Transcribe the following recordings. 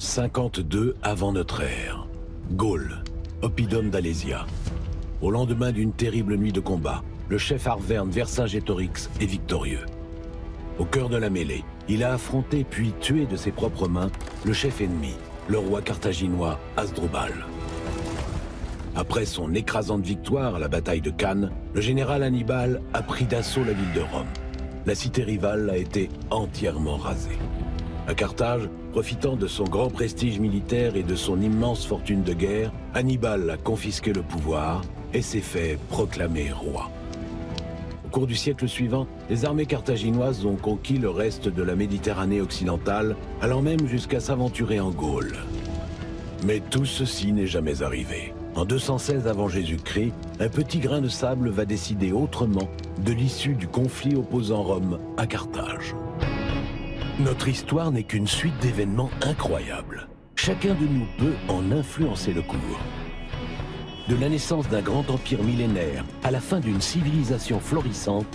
52 avant notre ère. Gaule, oppidum d'Alésia. Au lendemain d'une terrible nuit de combat, le chef Arverne Vercingétorix est victorieux. Au cœur de la mêlée, il a affronté puis tué de ses propres mains le chef ennemi, le roi carthaginois Hasdrubal. Après son écrasante victoire à la bataille de Cannes, le général Hannibal a pris d'assaut la ville de Rome. La cité rivale a été entièrement rasée. À Carthage, profitant de son grand prestige militaire et de son immense fortune de guerre, Hannibal a confisqué le pouvoir et s'est fait proclamer roi. Au cours du siècle suivant, les armées carthaginoises ont conquis le reste de la Méditerranée occidentale, allant même jusqu'à s'aventurer en Gaule. Mais tout ceci n'est jamais arrivé. En 216 avant Jésus-Christ, un petit grain de sable va décider autrement de l'issue du conflit opposant Rome à Carthage. Notre histoire n'est qu'une suite d'événements incroyables. Chacun de nous peut en influencer le cours. De la naissance d'un grand empire millénaire à la fin d'une civilisation florissante,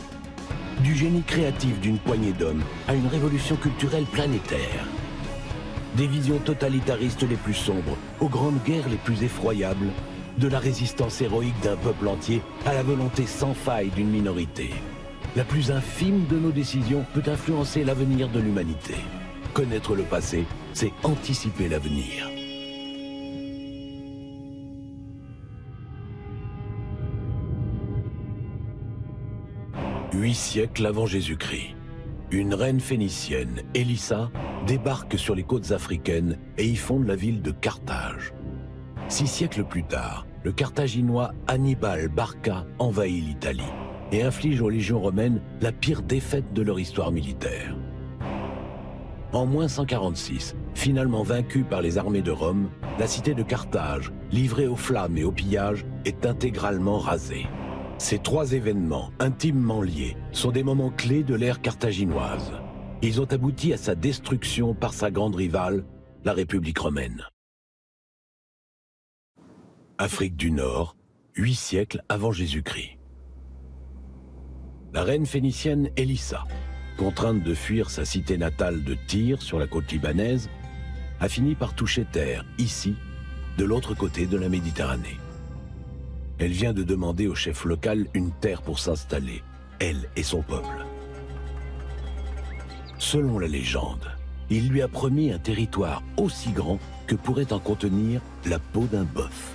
du génie créatif d'une poignée d'hommes à une révolution culturelle planétaire. Des visions totalitaristes les plus sombres aux grandes guerres les plus effroyables, de la résistance héroïque d'un peuple entier à la volonté sans faille d'une minorité. La plus infime de nos décisions peut influencer l'avenir de l'humanité. Connaître le passé, c'est anticiper l'avenir. Huit siècles avant Jésus-Christ, une reine phénicienne, Élissa, débarque sur les côtes africaines et y fonde la ville de Carthage. 6 siècles plus tard, le Carthaginois Hannibal Barca envahit l'Italie et inflige aux légions romaines la pire défaite de leur histoire militaire. En moins 146, finalement vaincue par les armées de Rome, la cité de Carthage, livrée aux flammes et au pillage, est intégralement rasée. Ces 3 événements, intimement liés, sont des moments clés de l'ère carthaginoise. Ils ont abouti à sa destruction par sa grande rivale, la République romaine. Afrique du Nord, 8 siècles avant Jésus-Christ. La reine phénicienne Élissa, contrainte de fuir sa cité natale de Tyr sur la côte libanaise, a fini par toucher terre, ici, de l'autre côté de la Méditerranée. Elle vient de demander au chef local une terre pour s'installer, elle et son peuple. Selon la légende, il lui a promis un territoire aussi grand que pourrait en contenir la peau d'un bœuf.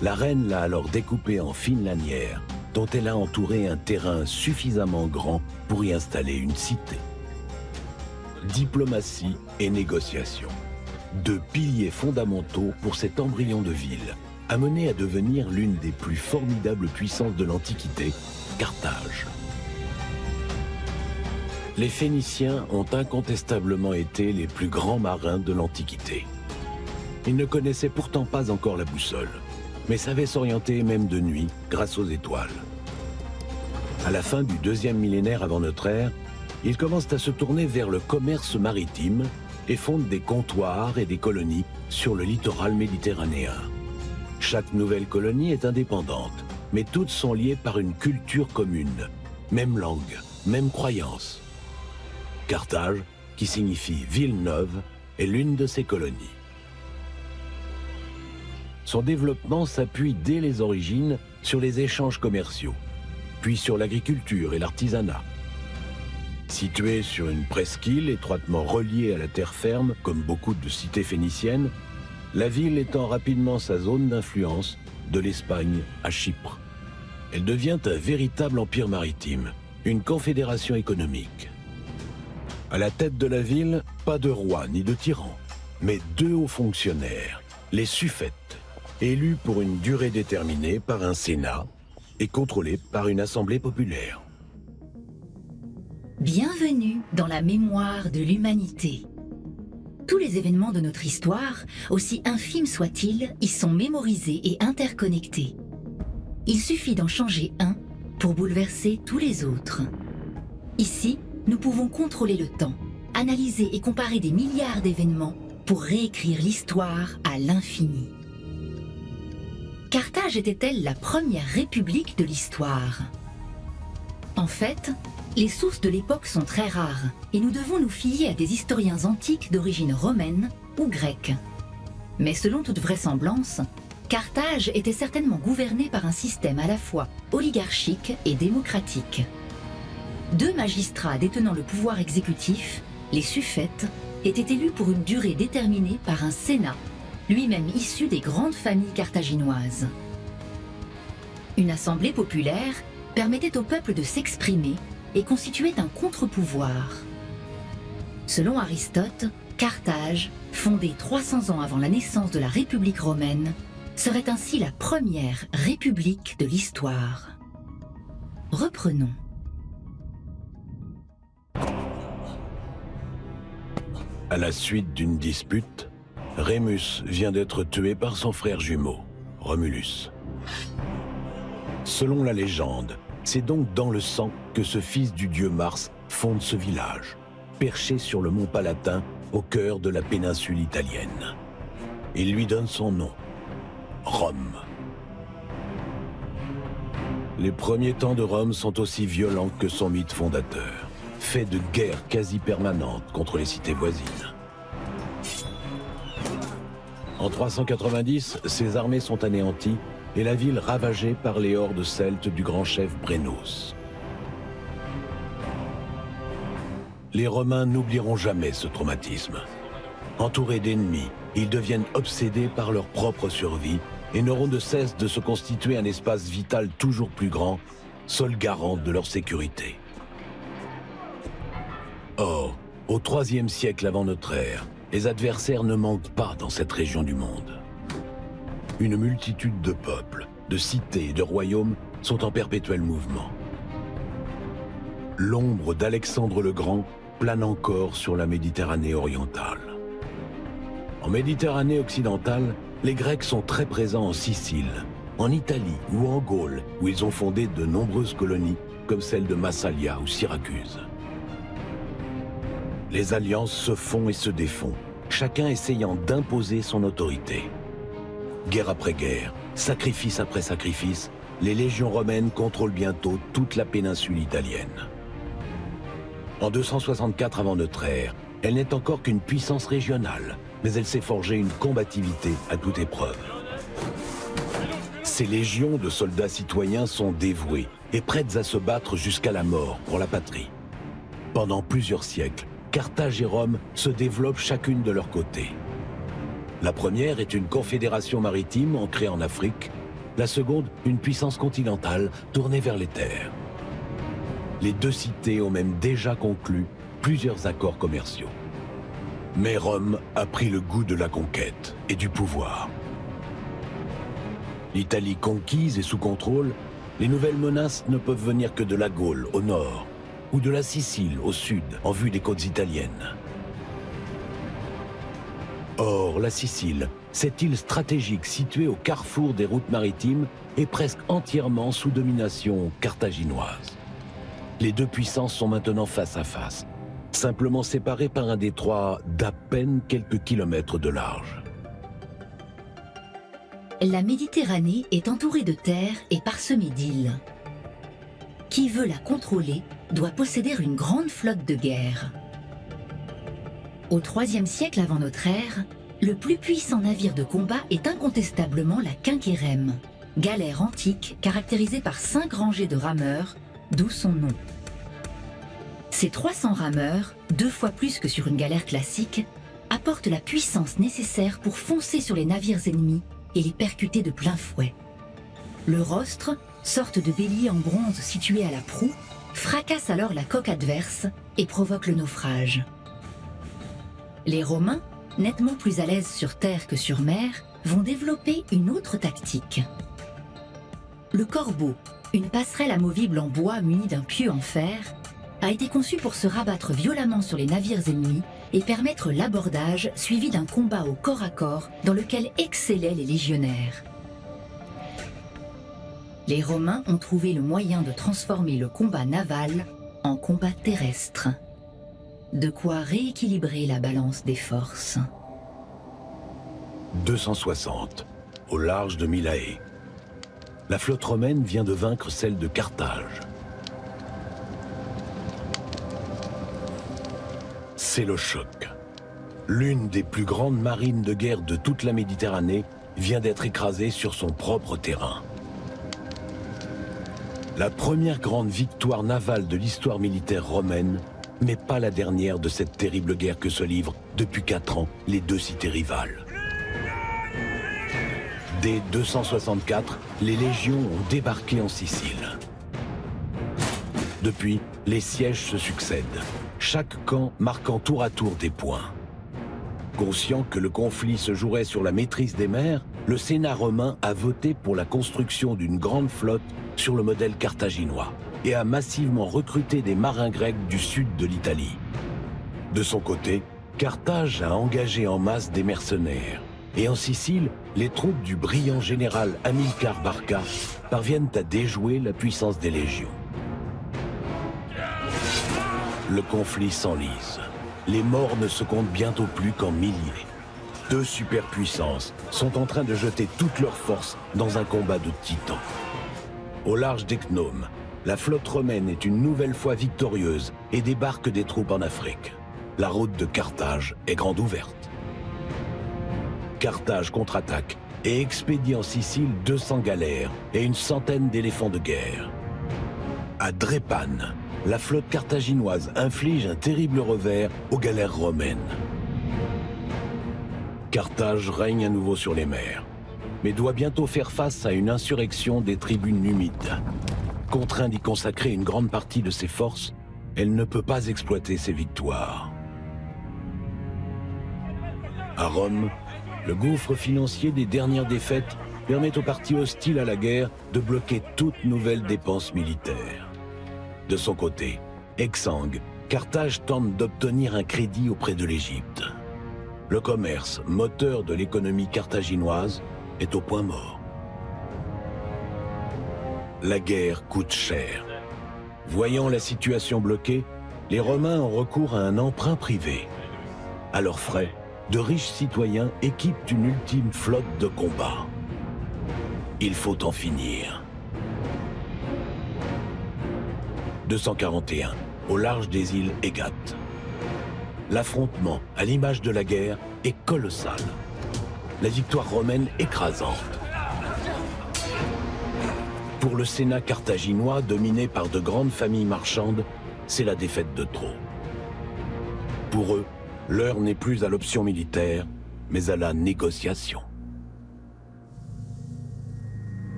La reine l'a alors découpé en fines lanières, dont elle a entouré un terrain suffisamment grand pour y installer une cité. Diplomatie et négociation, 2 piliers fondamentaux pour cet embryon de ville, amené à devenir l'une des plus formidables puissances de l'Antiquité, Carthage. Les Phéniciens ont incontestablement été les plus grands marins de l'Antiquité. Ils ne connaissaient pourtant pas encore la boussole, mais savaient s'orienter même de nuit grâce aux étoiles. À la fin du 2e millénaire avant notre ère, ils commencent à se tourner vers le commerce maritime et fondent des comptoirs et des colonies sur le littoral méditerranéen. Chaque nouvelle colonie est indépendante, mais toutes sont liées par une culture commune, même langue, même croyance. Carthage, qui signifie « ville neuve », est l'une de ces colonies. Son développement s'appuie dès les origines sur les échanges commerciaux, puis sur l'agriculture et l'artisanat. Située sur une presqu'île étroitement reliée à la terre ferme, comme beaucoup de cités phéniciennes, la ville étend rapidement sa zone d'influence de l'Espagne à Chypre. Elle devient un véritable empire maritime, une confédération économique. À la tête de la ville, pas de roi ni de tyran, mais 2 hauts fonctionnaires, les suffètes, élus pour une durée déterminée par un sénat et contrôlés par une assemblée populaire. Bienvenue dans la mémoire de l'humanité. Tous les événements de notre histoire, aussi infimes soient-ils, y sont mémorisés et interconnectés. Il suffit d'en changer un pour bouleverser tous les autres. Ici, nous pouvons contrôler le temps, analyser et comparer des milliards d'événements pour réécrire l'histoire à l'infini. Carthage était-elle la première république de l'histoire? En fait, Les sources de l'époque sont très rares et nous devons nous fier à des historiens antiques d'origine romaine ou grecque. Mais selon toute vraisemblance, Carthage était certainement gouvernée par un système à la fois oligarchique et démocratique. 2 magistrats détenant le pouvoir exécutif, les suffètes, étaient élus pour une durée déterminée par un sénat, lui-même issu des grandes familles carthaginoises. Une assemblée populaire permettait au peuple de s'exprimer et constituait un contre-pouvoir. Selon Aristote, Carthage, fondée 300 ans avant la naissance de la République romaine, serait ainsi la première république de l'histoire. Reprenons. À la suite d'une dispute, Rémus vient d'être tué par son frère jumeau, Romulus. Selon la légende, c'est donc dans le sang que ce fils du dieu Mars fonde ce village, perché sur le mont Palatin au cœur de la péninsule italienne. Il lui donne son nom, Rome. Les premiers temps de Rome sont aussi violents que son mythe fondateur, fait de guerres quasi permanentes contre les cités voisines. En 390, ses armées sont anéanties et la ville ravagée par les hordes celtes du grand chef Brennos. Les Romains n'oublieront jamais ce traumatisme. Entourés d'ennemis, ils deviennent obsédés par leur propre survie et n'auront de cesse de se constituer un espace vital toujours plus grand, seul garant de leur sécurité. Or, au IIIe siècle avant notre ère, les adversaires ne manquent pas dans cette région du monde. Une multitude de peuples, de cités et de royaumes sont en perpétuel mouvement. L'ombre d'Alexandre le Grand plane encore sur la Méditerranée orientale. En Méditerranée occidentale, les Grecs sont très présents en Sicile, en Italie ou en Gaule, où ils ont fondé de nombreuses colonies, comme celle de Massalia ou Syracuse. Les alliances se font et se défont, chacun essayant d'imposer son autorité. Guerre après guerre, sacrifice après sacrifice, les légions romaines contrôlent bientôt toute la péninsule italienne. En 264 avant notre ère, elle n'est encore qu'une puissance régionale, mais elle s'est forgée une combativité à toute épreuve. Ces légions de soldats citoyens sont dévoués et prêtes à se battre jusqu'à la mort pour la patrie. Pendant plusieurs siècles, Carthage et Rome se développent chacune de leur côté. La première est une confédération maritime ancrée en Afrique, la seconde une puissance continentale tournée vers les terres. Les deux cités ont même déjà conclu plusieurs accords commerciaux. Mais Rome a pris le goût de la conquête et du pouvoir. L'Italie conquise et sous contrôle, les nouvelles menaces ne peuvent venir que de la Gaule au nord ou de la Sicile au sud en vue des côtes italiennes. Or, la Sicile, cette île stratégique située au carrefour des routes maritimes, est presque entièrement sous domination carthaginoise. Les deux puissances sont maintenant face à face, simplement séparées par un détroit d'à peine quelques kilomètres de large. La Méditerranée est entourée de terres et parsemée d'îles. Qui veut la contrôler doit posséder une grande flotte de guerre. Au IIIe siècle avant notre ère, le plus puissant navire de combat est incontestablement la Quinquérème, galère antique caractérisée par 5 rangées de rameurs, d'où son nom. Ces 300 rameurs, 2 fois plus que sur une galère classique, apportent la puissance nécessaire pour foncer sur les navires ennemis et les percuter de plein fouet. Le rostre, sorte de bélier en bronze situé à la proue, fracasse alors la coque adverse et provoque le naufrage. Les Romains, nettement plus à l'aise sur terre que sur mer, vont développer une autre tactique. Le corbeau, une passerelle amovible en bois munie d'un pieu en fer, a été conçu pour se rabattre violemment sur les navires ennemis et permettre l'abordage suivi d'un combat au corps à corps dans lequel excellaient les légionnaires. Les Romains ont trouvé le moyen de transformer le combat naval en combat terrestre. De quoi rééquilibrer la balance des forces. 260, au large de Mylae. La flotte romaine vient de vaincre celle de Carthage. C'est le choc. L'une des plus grandes marines de guerre de toute la Méditerranée vient d'être écrasée sur son propre terrain. La première grande victoire navale de l'histoire militaire romaine, mais pas la dernière de cette terrible guerre que se livrent depuis 4 ans les deux cités rivales. Dès 264, les légions ont débarqué en Sicile. Depuis, les sièges se succèdent, chaque camp marquant tour à tour des points. Conscient que le conflit se jouerait sur la maîtrise des mers, le Sénat romain a voté pour la construction d'une grande flotte sur le modèle carthaginois et a massivement recruté des marins grecs du sud de l'Italie. De son côté, Carthage a engagé en masse des mercenaires. Et en Sicile, les troupes du brillant général Hamilcar Barca parviennent à déjouer la puissance des légions. Le conflit s'enlise. Les morts ne se comptent bientôt plus qu'en milliers. Deux superpuissances sont en train de jeter toutes leurs forces dans un combat de titans. Au large d'Ecnome, la flotte romaine est une nouvelle fois victorieuse et débarque des troupes en Afrique. La route de Carthage est grande ouverte. Carthage contre-attaque et expédie en Sicile 200 galères et une centaine d'éléphants de guerre. À Drépane, la flotte carthaginoise inflige un terrible revers aux galères romaines. Carthage règne à nouveau sur les mers, mais doit bientôt faire face à une insurrection des tribus numides. Contraint d'y consacrer une grande partie de ses forces, elle ne peut pas exploiter ses victoires. À Rome, le gouffre financier des dernières défaites permet aux partis hostiles à la guerre de bloquer toute nouvelle dépense militaire. De son côté, exsangue, Carthage tente d'obtenir un crédit auprès de l'Égypte. Le commerce, moteur de l'économie carthaginoise, est au point mort. La guerre coûte cher. Voyant la situation bloquée, les Romains ont recours à un emprunt privé. À leurs frais, de riches citoyens équipent une ultime flotte de combat. Il faut en finir. 241, au large des îles Égates. L'affrontement, à l'image de la guerre, est colossal. La victoire romaine écrasante. Pour le Sénat carthaginois, dominé par de grandes familles marchandes, c'est la défaite de trop. Pour eux, l'heure n'est plus à l'option militaire, mais à la négociation.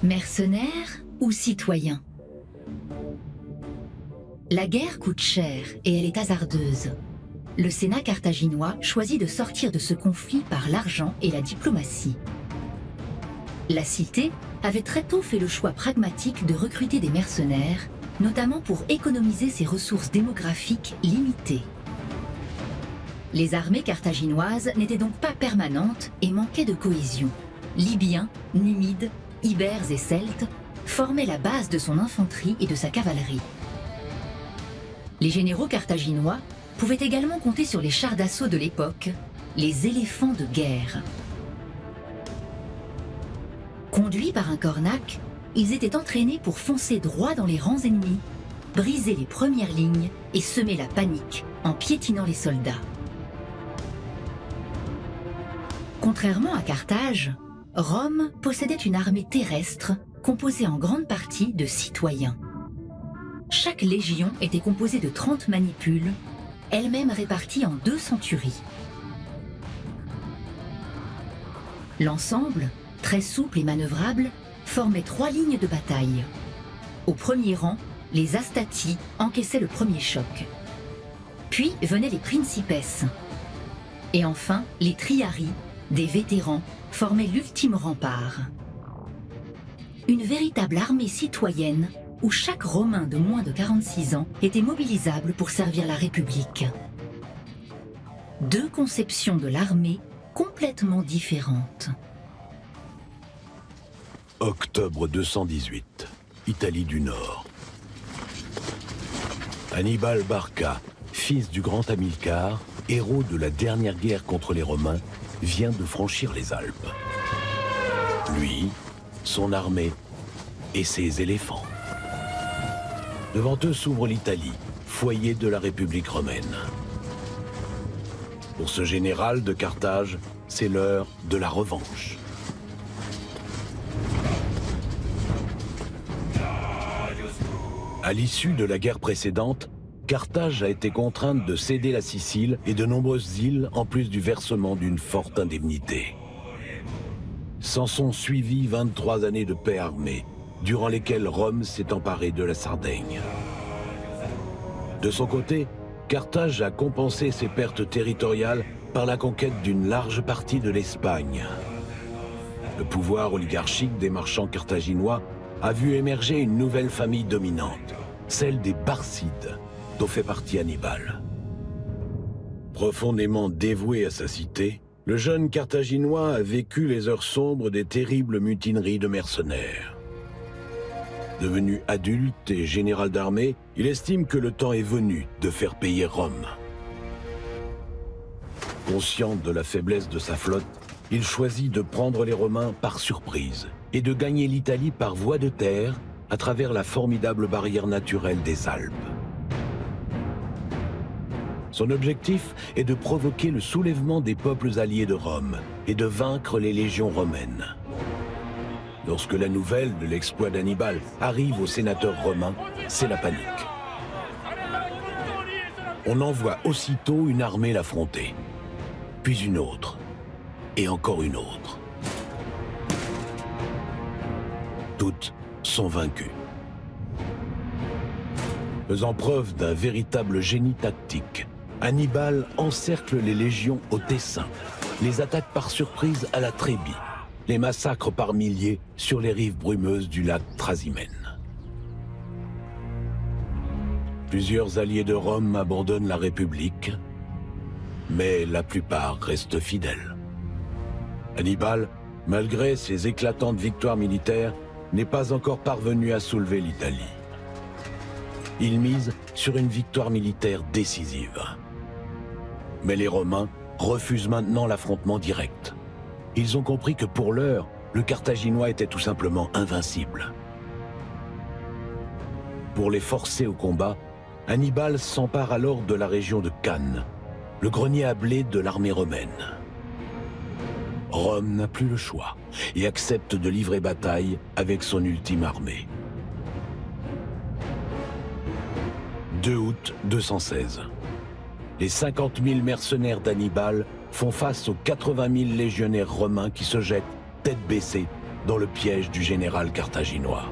Mercenaires ou citoyens? La guerre coûte cher et elle est hasardeuse. Le Sénat carthaginois choisit de sortir de ce conflit par l'argent et la diplomatie. La cité avait très tôt fait le choix pragmatique de recruter des mercenaires, notamment pour économiser ses ressources démographiques limitées. Les armées carthaginoises n'étaient donc pas permanentes et manquaient de cohésion. Libyens, Numides, Ibères et Celtes formaient la base de son infanterie et de sa cavalerie. Les généraux carthaginois pouvaient également compter sur les chars d'assaut de l'époque, les éléphants de guerre. Conduits par un cornac, ils étaient entraînés pour foncer droit dans les rangs ennemis, briser les premières lignes et semer la panique en piétinant les soldats. Contrairement à Carthage, Rome possédait une armée terrestre composée en grande partie de citoyens. Chaque légion était composée de 30 manipules, elles-mêmes réparties en 2 centuries. L'ensemble, très souple et manœuvrable, formait 3 lignes de bataille. Au premier rang, les Astati encaissaient le premier choc. Puis venaient les Principes. Et enfin, les Triarii, des vétérans, formaient l'ultime rempart. Une véritable armée citoyenne où chaque Romain de moins de 46 ans était mobilisable pour servir la République. 2 conceptions de l'armée complètement différentes. Octobre 218, Italie du Nord. Hannibal Barca, fils du grand Hamilcar, héros de la dernière guerre contre les Romains, vient de franchir les Alpes. Lui, son armée et ses éléphants. Devant eux s'ouvre l'Italie, foyer de la République romaine. Pour ce général de Carthage, c'est l'heure de la revanche. À l'issue de la guerre précédente, Carthage a été contrainte de céder la Sicile et de nombreuses îles en plus du versement d'une forte indemnité. S'en sont suivies 23 années de paix armée, durant lesquelles Rome s'est emparée de la Sardaigne. De son côté, Carthage a compensé ses pertes territoriales par la conquête d'une large partie de l'Espagne. Le pouvoir oligarchique des marchands carthaginois a vu émerger une nouvelle famille dominante, celle des Barcides, dont fait partie Hannibal. Profondément dévoué à sa cité, le jeune Carthaginois a vécu les heures sombres des terribles mutineries de mercenaires. Devenu adulte et général d'armée, il estime que le temps est venu de faire payer Rome. Conscient de la faiblesse de sa flotte, il choisit de prendre les Romains par surprise et de gagner l'Italie par voie de terre à travers la formidable barrière naturelle des Alpes. Son objectif est de provoquer le soulèvement des peuples alliés de Rome et de vaincre les légions romaines. Lorsque la nouvelle de l'exploit d'Hannibal arrive aux sénateurs romains, c'est la panique. On envoie aussitôt une armée l'affronter, puis une autre, et encore une autre. Toutes sont vaincues. Faisant preuve d'un véritable génie tactique, Hannibal encercle les légions au Tessin, les attaque par surprise à la Trébie, les massacre par milliers sur les rives brumeuses du lac Trasimène. Plusieurs alliés de Rome abandonnent la République, mais la plupart restent fidèles. Hannibal, malgré ses éclatantes victoires militaires, n'est pas encore parvenu à soulever l'Italie. Il mise sur une victoire militaire décisive. Mais les Romains refusent maintenant l'affrontement direct. Ils ont compris que pour l'heure, le Carthaginois était tout simplement invincible. Pour les forcer au combat, Hannibal s'empare alors de la région de Cannes, le grenier à blé de l'armée romaine. Rome n'a plus le choix et accepte de livrer bataille avec son ultime armée. 2 août 216. Les 50 000 mercenaires d'Hannibal font face aux 80 000 légionnaires romains qui se jettent, tête baissée, dans le piège du général carthaginois.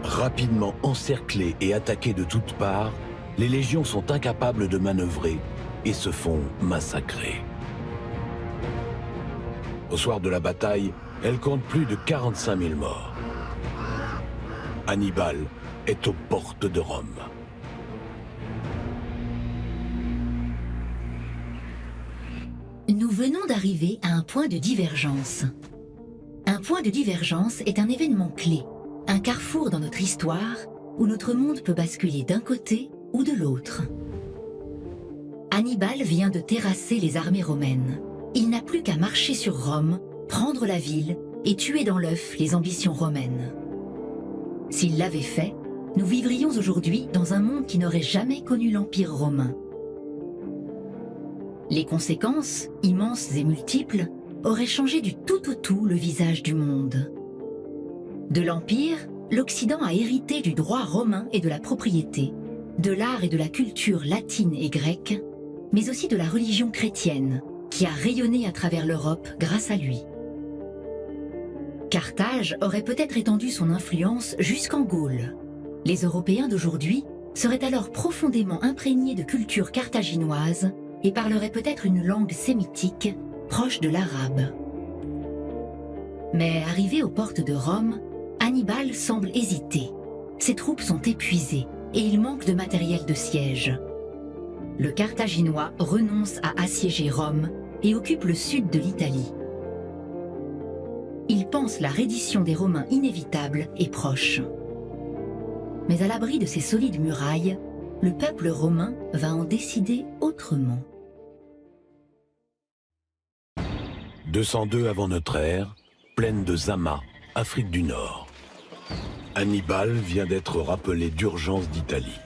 Rapidement encerclés et attaqués de toutes parts, les légions sont incapables de manœuvrer et se font massacrer. Au soir de la bataille, elles comptent plus de 45 000 morts. Hannibal est aux portes de Rome. Nous venons d'arriver à un point de divergence. Un point de divergence est un événement clé, un carrefour dans notre histoire où notre monde peut basculer d'un côté ou de l'autre. Hannibal vient de terrasser les armées romaines. Il n'a plus qu'à marcher sur Rome, prendre la ville et tuer dans l'œuf les ambitions romaines. S'il l'avait fait, nous vivrions aujourd'hui dans un monde qui n'aurait jamais connu l'Empire romain. Les conséquences, immenses et multiples, auraient changé du tout au tout le visage du monde. De l'Empire, l'Occident a hérité du droit romain et de la propriété, de l'art et de la culture latine et grecque, mais aussi de la religion chrétienne, qui a rayonné à travers l'Europe grâce à lui. Carthage aurait peut-être étendu son influence jusqu'en Gaule. Les Européens d'aujourd'hui seraient alors profondément imprégnés de culture carthaginoise et parleraient peut-être une langue sémitique proche de l'arabe. Mais arrivé aux portes de Rome, Hannibal semble hésiter. Ses troupes sont épuisées et il manque de matériel de siège. Le Carthaginois renonce à assiéger Rome et occupe le sud de l'Italie. Il pense la reddition des Romains inévitable et proche. Mais à l'abri de ces solides murailles, le peuple romain va en décider autrement. 202 avant notre ère, plaine de Zama, Afrique du Nord. Hannibal vient d'être rappelé d'urgence d'Italie.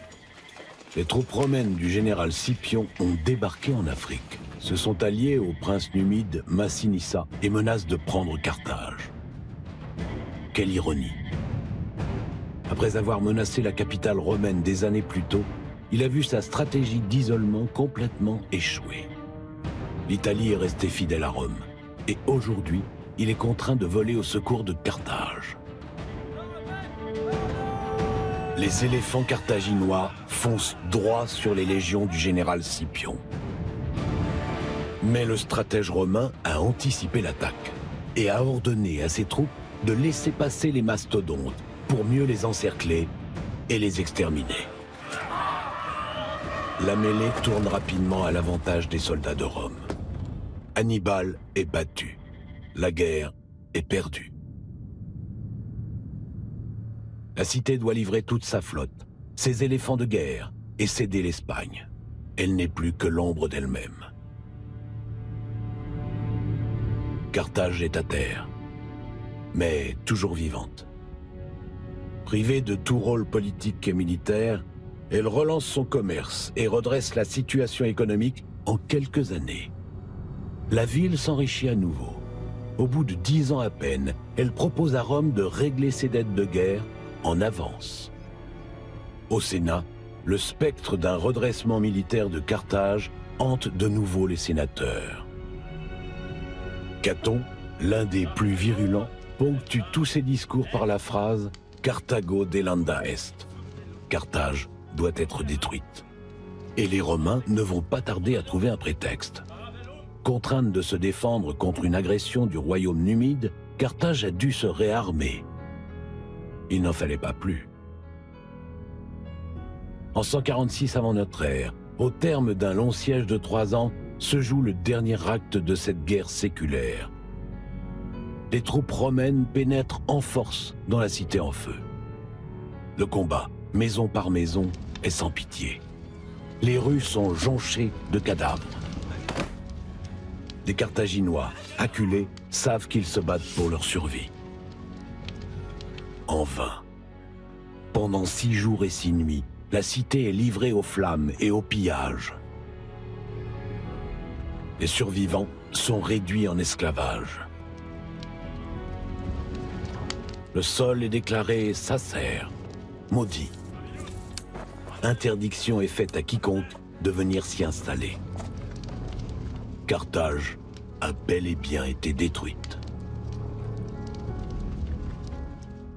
Les troupes romaines du général Scipion ont débarqué en Afrique, se sont alliés au prince numide Massinissa et menacent de prendre Carthage. Quelle ironie! Après avoir menacé la capitale romaine des années plus tôt, il a vu sa stratégie d'isolement complètement échouer. L'Italie est restée fidèle à Rome, et aujourd'hui, il est contraint de voler au secours de Carthage. Les éléphants carthaginois foncent droit sur les légions du général Scipion. Mais le stratège romain a anticipé l'attaque et a ordonné à ses troupes de laisser passer les mastodontes pour mieux les encercler et les exterminer. La mêlée tourne rapidement à l'avantage des soldats de Rome. Hannibal est battu. La guerre est perdue. La cité doit livrer toute sa flotte, ses éléphants de guerre, et céder l'Espagne. Elle n'est plus que l'ombre d'elle-même. Carthage est à terre, mais toujours vivante. Privée de tout rôle politique et militaire, elle relance son commerce et redresse la situation économique en quelques années. La ville s'enrichit à nouveau. Au bout de 10 ans à peine, elle propose à Rome de régler ses dettes de guerre en avance. Au Sénat, le spectre d'un redressement militaire de Carthage hante de nouveau les sénateurs. Caton, l'un des plus virulents, ponctue tous ses discours par la phrase « Carthago delenda est ». Carthage doit être détruite. Et les Romains ne vont pas tarder à trouver un prétexte. Contrainte de se défendre contre une agression du royaume numide, Carthage a dû se réarmer. Il n'en fallait pas plus. En 146 avant notre ère, au terme d'un long siège de 3 ans, se joue le dernier acte de cette guerre séculaire. Les troupes romaines pénètrent en force dans la cité en feu. Le combat, maison par maison, est sans pitié. Les rues sont jonchées de cadavres. Les Carthaginois, acculés, savent qu'ils se battent pour leur survie. En vain. Pendant 6 jours et 6 nuits, la cité est livrée aux flammes et au pillage. Les survivants sont réduits en esclavage. Le sol est déclaré sacère, maudit. Interdiction est faite à quiconque de venir s'y installer. Carthage a bel et bien été détruite.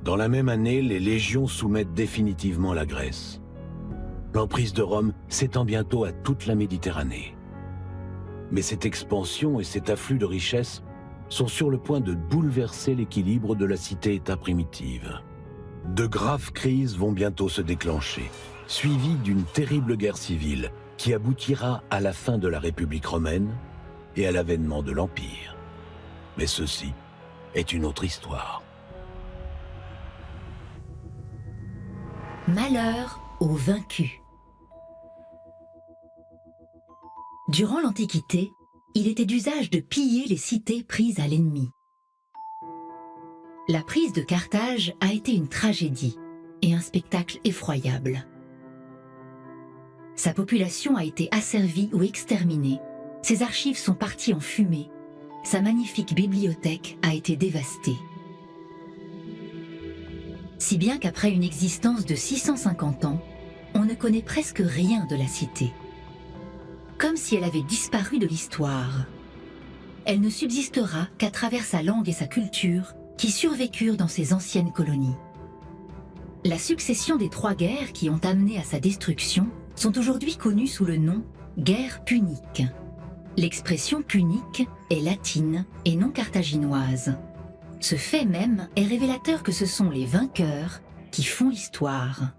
Dans la même année, les légions soumettent définitivement la Grèce. L'emprise de Rome s'étend bientôt à toute la Méditerranée. Mais cette expansion et cet afflux de richesses sont sur le point de bouleverser l'équilibre de la cité-État primitive. De graves crises vont bientôt se déclencher, suivies d'une terrible guerre civile qui aboutira à la fin de la République romaine et à l'avènement de l'Empire. Mais ceci est une autre histoire. Malheur aux vaincus. Durant l'Antiquité, il était d'usage de piller les cités prises à l'ennemi. La prise de Carthage a été une tragédie et un spectacle effroyable. Sa population a été asservie ou exterminée, ses archives sont parties en fumée, sa magnifique bibliothèque a été dévastée. Si bien qu'après une existence de 650 ans, on ne connaît presque rien de la cité. Comme si elle avait disparu de l'histoire. Elle ne subsistera qu'à travers sa langue et sa culture qui survécurent dans ses anciennes colonies. La succession des 3 guerres qui ont amené à sa destruction sont aujourd'hui connues sous le nom « guerre punique ». L'expression punique est latine et non carthaginoise. Ce fait même est révélateur que ce sont les vainqueurs qui font l'histoire.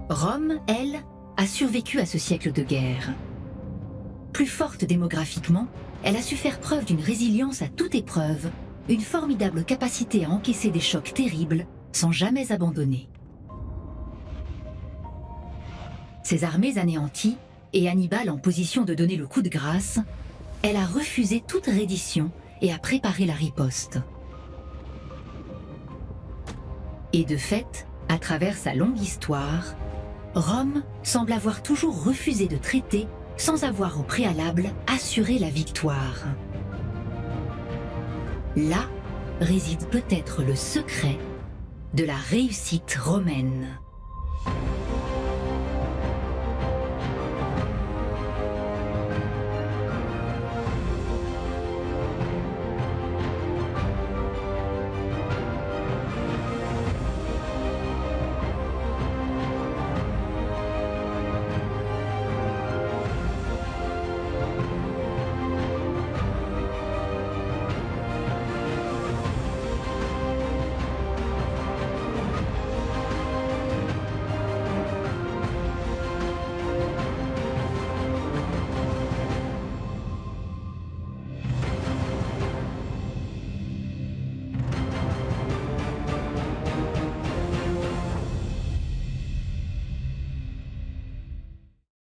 Rome, elle, a survécu à ce siècle de guerre. Plus forte démographiquement, elle a su faire preuve d'une résilience à toute épreuve, une formidable capacité à encaisser des chocs terribles sans jamais abandonner. Ses armées anéanties et Hannibal en position de donner le coup de grâce, elle a refusé toute reddition et a préparé la riposte. Et de fait, à travers sa longue histoire, Rome semble avoir toujours refusé de traiter sans avoir au préalable assuré la victoire. Là réside peut-être le secret de la réussite romaine.